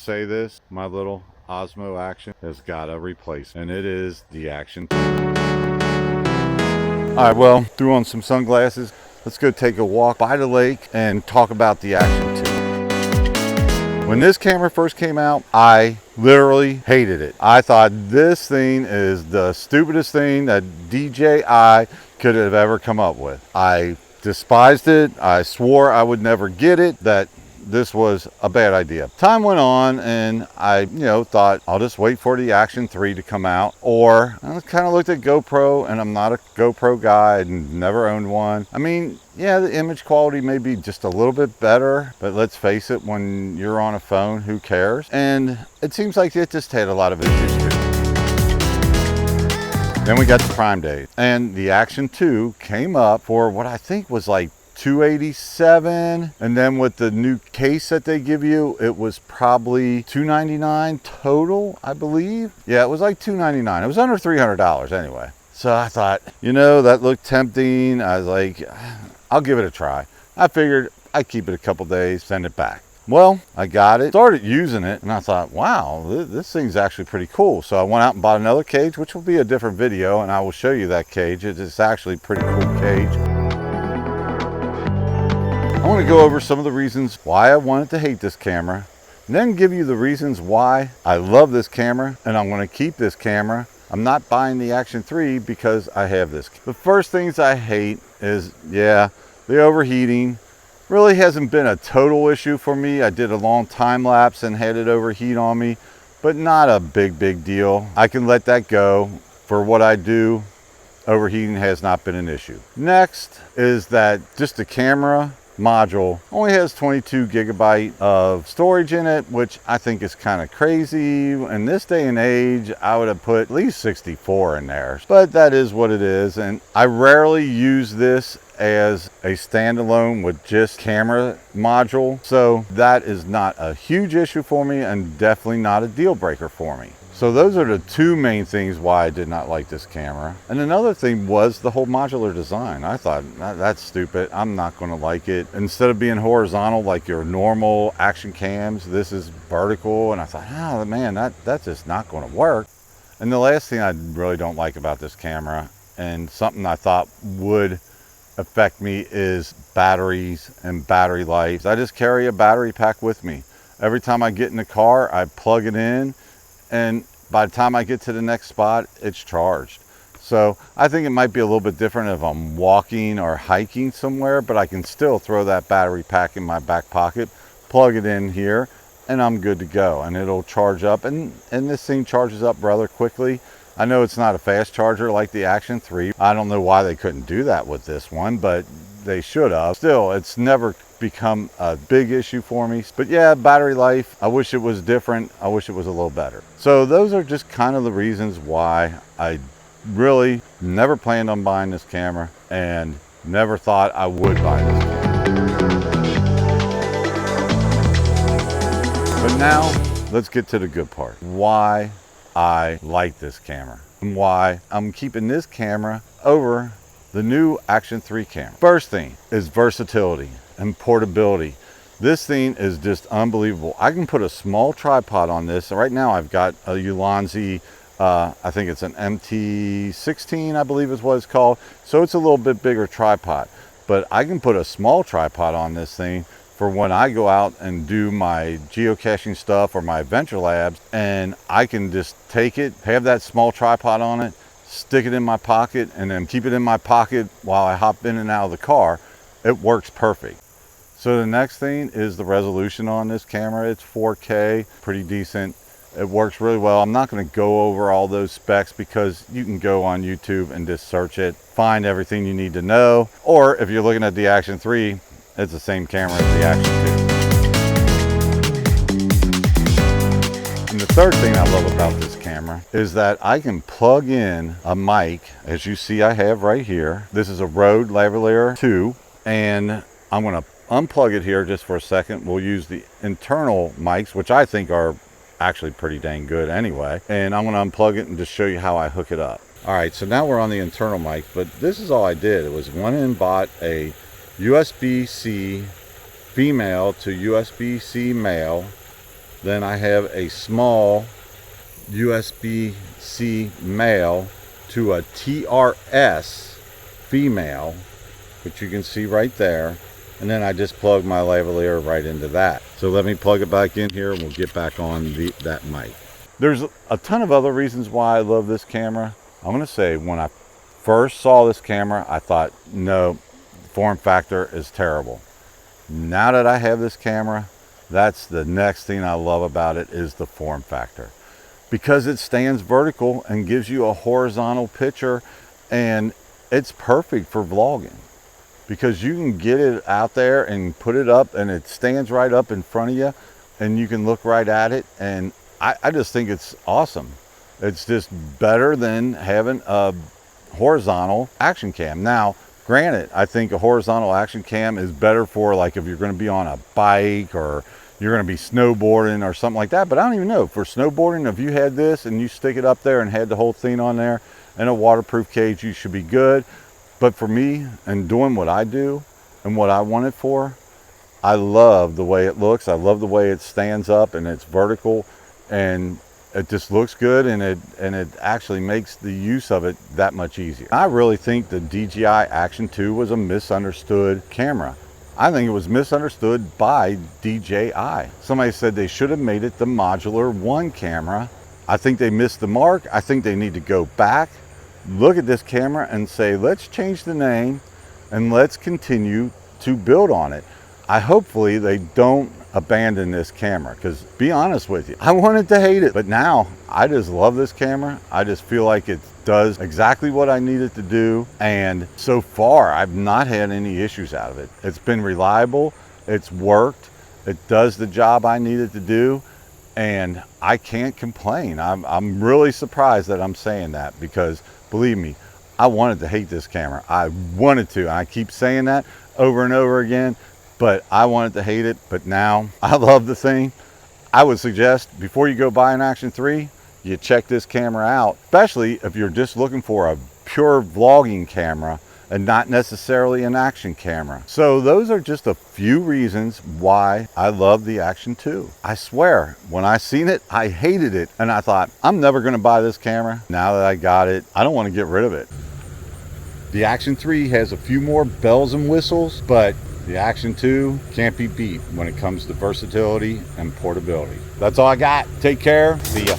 say this, my little Osmo Action has got a replacement, and it is the Action 2. All right, well, threw on some sunglasses. Let's go take a walk by the lake and talk about the Action 2. When this camera first came out, I literally hated it. I thought this thing is the stupidest thing that DJI could have ever come up with. I despised it. I swore I would never get it, that this was a bad idea. Time went on and I, thought I'll just wait for the Action 3 to come out. Or I kind of looked at GoPro, and I'm not a GoPro guy. I'd never owned one. I mean, yeah, the image quality may be just a little bit better, but let's face it, when you're on a phone, who cares? And it seems like it just had a lot of issues too. Then we got to Prime Day, and the Action 2 came up for what I think was like $287, and then with the new case that they give you, it was probably $299 total, I believe. Yeah, it was like $299. It was under $300 anyway. So I thought, that looked tempting. I was like, I'll give it a try. I figured I'd keep it a couple days, send it back. Well, I got it, started using it, and I thought, wow, this thing's actually pretty cool. So I went out and bought another cage, which will be a different video, and I will show you that cage. It's actually a pretty cool cage. I want to go over some of the reasons why I wanted to hate this camera, and then give you the reasons why I love this camera and I'm going to keep this camera. I'm not buying the Action 3 because I have this. The first things I hate is, the overheating. Really hasn't been a total issue for me. I did a long time lapse and had it overheat on me, but not a big deal. I can let that go. For what I do, overheating has not been an issue. Next is that just the camera module only has 22 gigabyte of storage in it, which I think is kind of crazy. In this day and age, I would have put at least 64 in there, but that is what it is. And I rarely use this as a standalone with just camera module, so that is not a huge issue for me and definitely not a deal breaker for me. So those are the two main things why I did not like this camera. And another thing was the whole modular design. I thought, that's stupid. I'm not going to like it. Instead of being horizontal like your normal action cams, this is vertical. And I thought, oh man, that's just not going to work. And the last thing I really don't like about this camera, and something I thought would affect me, is batteries and battery life. I just carry a battery pack with me. Every time I get in the car, I plug it in, and by the time I get to the next spot, it's charged. So I think it might be a little bit different if I'm walking or hiking somewhere, but I can still throw that battery pack in my back pocket, plug it in here, and I'm good to go. And it'll charge up, and this thing charges up rather quickly. I know it's not a fast charger like the Action 3. I don't know why they couldn't do that with this one, but they should have. Still, it's never become a big issue for me. But yeah, battery life, I wish it was different. I wish it was a little better. So those are just kind of the reasons why I really never planned on buying this camera and never thought I would buy this camera. But now let's get to the good part. Why I like this camera and why I'm keeping this camera over the new Action 3 camera. First thing is versatility and portability. This thing is just unbelievable. I can put a small tripod on this. Right now I've got a Ulanzi, I think it's an MT16, I believe is what it's called. So it's a little bit bigger tripod, but I can put a small tripod on this thing for when I go out and do my geocaching stuff or my adventure labs, and I can just take it, have that small tripod on it, stick it in my pocket, and then keep it in my pocket while I hop in and out of the car. It works perfect. So the next thing is the resolution on this camera. It's 4K, pretty decent. It works really well. I'm not going to go over all those specs because you can go on YouTube and just search it, find everything you need to know. Or if you're looking at the Action 3, it's the same camera as the Action 2. And the third thing I love about this camera is that I can plug in a mic, as you see I have right here. This is a Rode Lavalier 2, and I'm going to unplug it here just for a second. We'll use the internal mics, which I think are actually pretty dang good anyway. And I'm going to unplug it and just show you how I hook it up. All right, so now we're on the internal mic, but this is all I did. It was went and bought a USB-C female to USB-C male. Then I have a small USB-C male to a TRS female, which you can see right there. And then I just plug my lavalier right into that. So let me plug it back in here and we'll get back on that mic. There's a ton of other reasons why I love this camera. I'm gonna say when I first saw this camera, I thought, no, form factor is terrible. Now that I have this camera, that's the next thing I love about it, is the form factor. Because it stands vertical and gives you a horizontal picture, and it's perfect for vlogging. Because you can get it out there and put it up and it stands right up in front of you and you can look right at it, and I just think it's awesome. It's just better than having a horizontal action cam. Now, granted, I think a horizontal action cam is better for, like, if you're going to be on a bike or you're going to be snowboarding or something like that. But I don't even know, for snowboarding, if you had this and you stick it up there and had the whole thing on there and a waterproof cage, you should be good. But for me, and doing what I do and what I want it for, I love the way it looks. I love the way it stands up and it's vertical, and it just looks good, and it actually makes the use of it that much easier. I really think the DJI Action 2 was a misunderstood camera. I think it was misunderstood by DJI. Somebody said they should have made it the Modular 1 camera. I think they missed the mark. I think they need to go back, look at this camera and say, let's change the name and let's continue to build on it. Hopefully they don't abandon this camera, because be honest with you, I wanted to hate it, but now I just love this camera. I just feel like it does exactly what I need it to do, and so far I've not had any issues out of it. It's been reliable, it's worked, it does the job I need it to do, and I can't complain. I'm really surprised that I'm saying that, because believe me, I wanted to hate this camera. I wanted to, and I keep saying that over and over again, but I wanted to hate it. But now I love the thing. I would suggest, before you go buy an Action 3, you check this camera out, especially if you're just looking for a pure vlogging camera and not necessarily an action camera. So those are just a few reasons why I love the Action 2. I swear, when I seen it, I hated it, and I thought, I'm never gonna buy this camera. Now that I got it, I don't wanna get rid of it. The Action 3 has a few more bells and whistles, but the Action 2 can't be beat when it comes to versatility and portability. That's all I got. Take care. See ya.